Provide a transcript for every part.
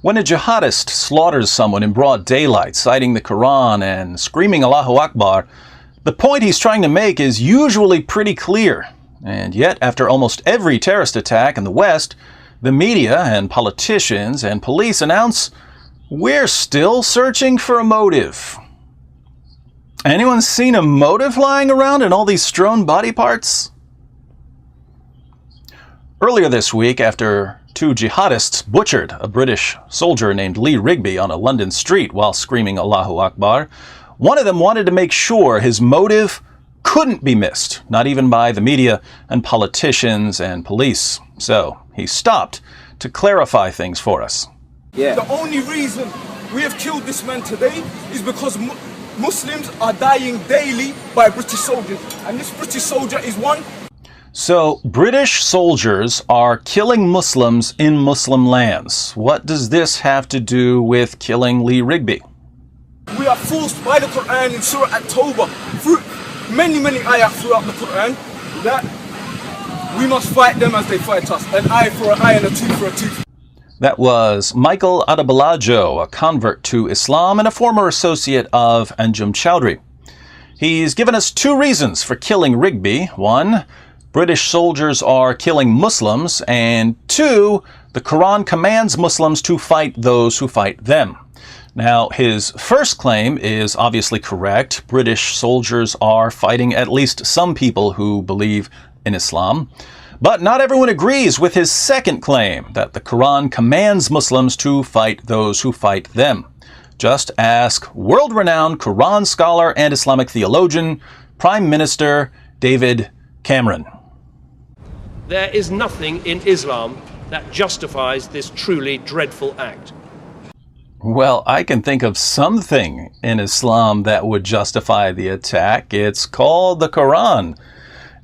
When a jihadist slaughters someone in broad daylight, citing the Quran and screaming Allahu Akbar, the point he's trying to make is usually pretty clear. And yet, after almost every terrorist attack in the West, the media and politicians and police announce, "We're still searching for a motive." Anyone seen a motive lying around in all these strewn body parts? Earlier this week, after two jihadists butchered a British soldier named Lee Rigby on a London street while screaming Allahu Akbar, one of them wanted to make sure his motive couldn't be missed, not even by the media and politicians and police. So he stopped to clarify things for us. The only reason we have killed this man today is because Muslims are dying daily by British soldiers, and this British soldier is one. So, British soldiers are killing Muslims in Muslim lands. What does this have to do with killing Lee Rigby? We are forced by the Quran in Surah At-Tawbah, through many ayat throughout the Quran, that we must fight them as they fight us. An eye for an eye and a tooth for a tooth. That was Michael Adebolajo, a convert to Islam and a former associate of Anjum Chowdhury. He's given us two reasons for killing Rigby. One, British soldiers are killing Muslims, and two, the Quran commands Muslims to fight those who fight them. Now, his first claim is obviously correct. British soldiers are fighting at least some people who believe in Islam. But not everyone agrees with his second claim, that the Quran commands Muslims to fight those who fight them. Just ask world-renowned Quran scholar and Islamic theologian, Prime Minister David Cameron. There is nothing in Islam that justifies this truly dreadful act. Well, I can think of something in Islam that would justify the attack. It's called the Quran.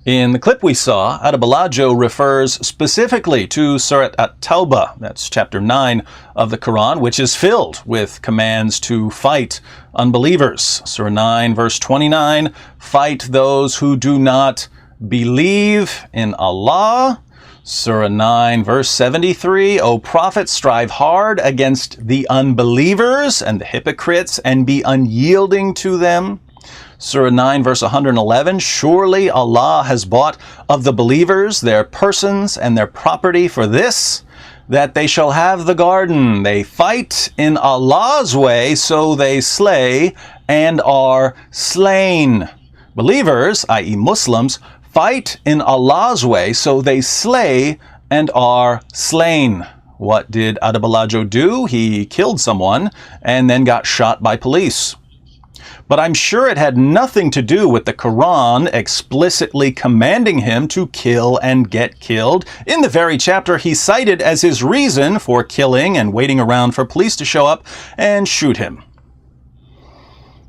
In the clip we saw, Adebolajo refers specifically to Surah At-Tawbah, that's chapter 9 of the Quran, which is filled with commands to fight unbelievers. Surah 9, verse 29, fight those who do not believe in Allah. Surah 9, verse 73, O Prophet, strive hard against the unbelievers and the hypocrites and be unyielding to them. Surah 9, verse 111, surely Allah has bought of the believers their persons and their property for this, that they shall have the garden. They fight in Allah's way, so they slay and are slain. Believers, i.e. Muslims, fight in Allah's way, so they slay and are slain. What did Adebolajo do? He killed someone and then got shot by police. But I'm sure it had nothing to do with the Quran explicitly commanding him to kill and get killed in the very chapter he cited as his reason for killing and waiting around for police to show up and shoot him.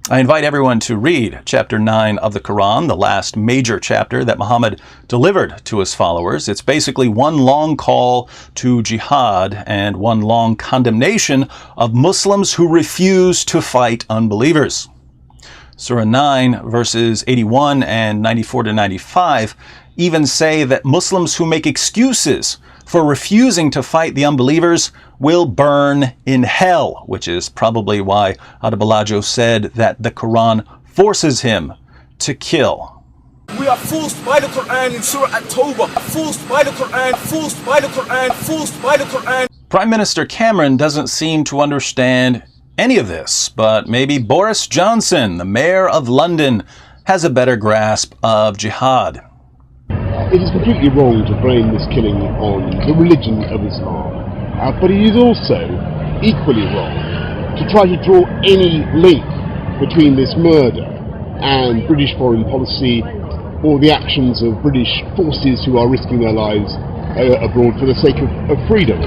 I invite everyone to read chapter 9 of the Quran, the last major chapter that Muhammad delivered to his followers. It's basically one long call to jihad and one long condemnation of Muslims who refuse to fight unbelievers. Surah 9, verses 81 and 94 to 95 even say that Muslims who make excuses for refusing to fight the unbelievers will burn in hell, which is probably why Adebolajo said that the Quran forces him to kill. We are forced by the Quran in Surah At-Tawbah. Forced by the Quran, forced by the Quran, forced by the Quran. Prime Minister Cameron doesn't seem to understand any of this, but maybe Boris Johnson, the mayor of London, has a better grasp of jihad. It is completely wrong to blame this killing on the religion of Islam, but it is also equally wrong to try to draw any link between this murder and British foreign policy or the actions of British forces who are risking their lives abroad for the sake of freedom.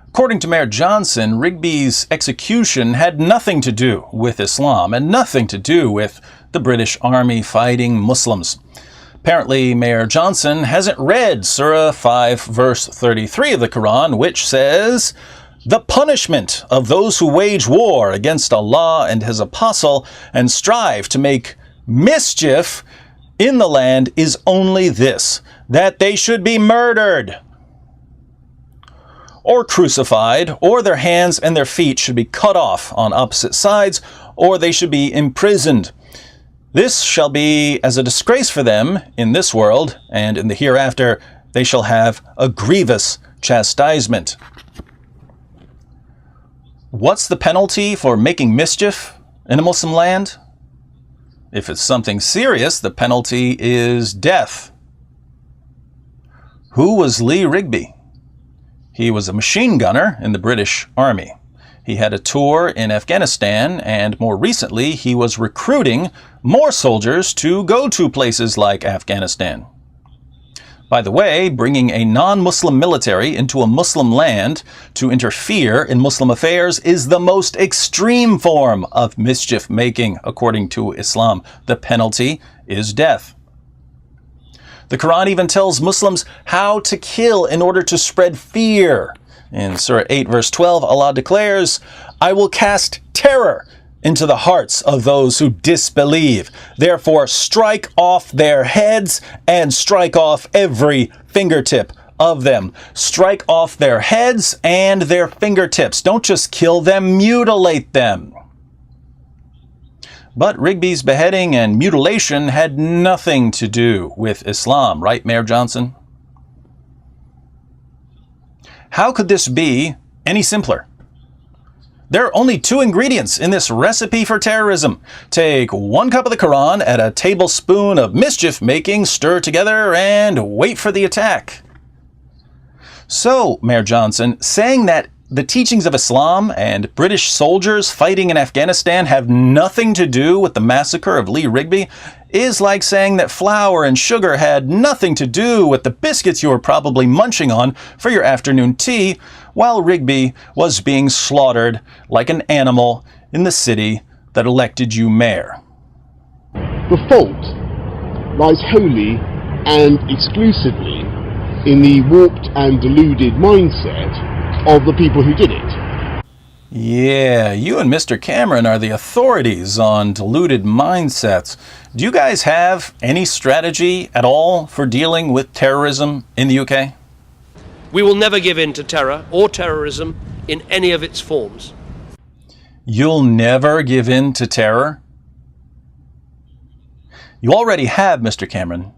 According to Mayor Johnson, Rigby's execution had nothing to do with Islam and nothing to do with the British Army fighting Muslims. Apparently, Mayor Johnson hasn't read Surah 5, verse 33 of the Quran, which says, "The punishment of those who wage war against Allah and His Apostle and strive to make mischief in the land is only this, that they should be murdered." or crucified, or their hands and their feet should be cut off on opposite sides, or they should be imprisoned. This shall be as a disgrace for them in this world, and in the hereafter they shall have a grievous chastisement. What's the penalty for making mischief in a Muslim land? If it's something serious, the penalty is death. Who was Lee Rigby? He was a machine gunner in the British Army. He had a tour in Afghanistan, and more recently he was recruiting more soldiers to go to places like Afghanistan. By the way, bringing a non-Muslim military into a Muslim land to interfere in Muslim affairs is the most extreme form of mischief making, according to Islam. The penalty is death. The Quran even tells Muslims how to kill in order to spread fear. In Surah 8, verse 12, Allah declares, "I will cast terror into the hearts of those who disbelieve. Therefore, strike off their heads and strike off every fingertip of them." Strike off their heads and their fingertips. Don't just kill them, mutilate them. But Rigby's beheading and mutilation had nothing to do with Islam, right, Mayor Johnson? How could this be any simpler? There are only two ingredients in this recipe for terrorism. Take 1 cup of the Quran, add a tablespoon of mischief making, stir together, and wait for the attack. So, Mayor Johnson, saying that the teachings of Islam and British soldiers fighting in Afghanistan have nothing to do with the massacre of Lee Rigby is like saying that flour and sugar had nothing to do with the biscuits you were probably munching on for your afternoon tea while Rigby was being slaughtered like an animal in the city that elected you mayor. The fault lies wholly and exclusively in the warped and deluded mindset of the people who did it. Yeah, you and Mr. Cameron are the authorities on deluded mindsets. Do you guys have any strategy at all for dealing with terrorism in the UK? We will never give in to terror or terrorism in any of its forms. You'll never give in to terror? You already have, Mr. Cameron.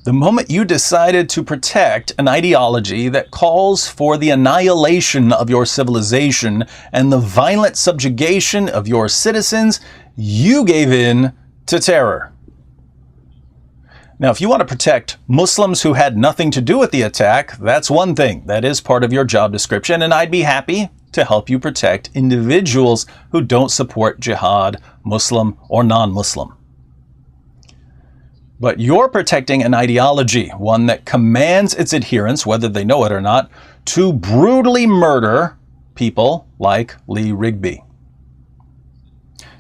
The moment you decided to protect an ideology that calls for the annihilation of your civilization and the violent subjugation of your citizens, you gave in to terror. Now, if you want to protect Muslims who had nothing to do with the attack, that's one thing. That is part of your job description, and I'd be happy to help you protect individuals who don't support jihad, Muslim or non-Muslim. But you're protecting an ideology, one that commands its adherents, whether they know it or not, to brutally murder people like Lee Rigby.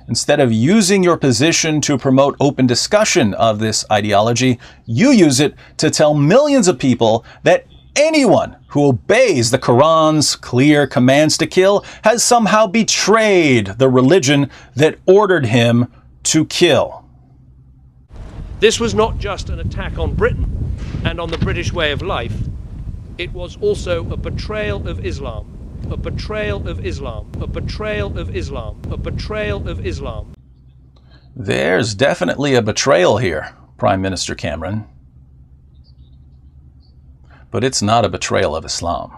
Instead of using your position to promote open discussion of this ideology, you use it to tell millions of people that anyone who obeys the Quran's clear commands to kill has somehow betrayed the religion that ordered him to kill. This was not just an attack on Britain and on the British way of life. It was also a betrayal of Islam, a betrayal of Islam, a betrayal of Islam, a betrayal of Islam. There's definitely a betrayal here, Prime Minister Cameron. But it's not a betrayal of Islam.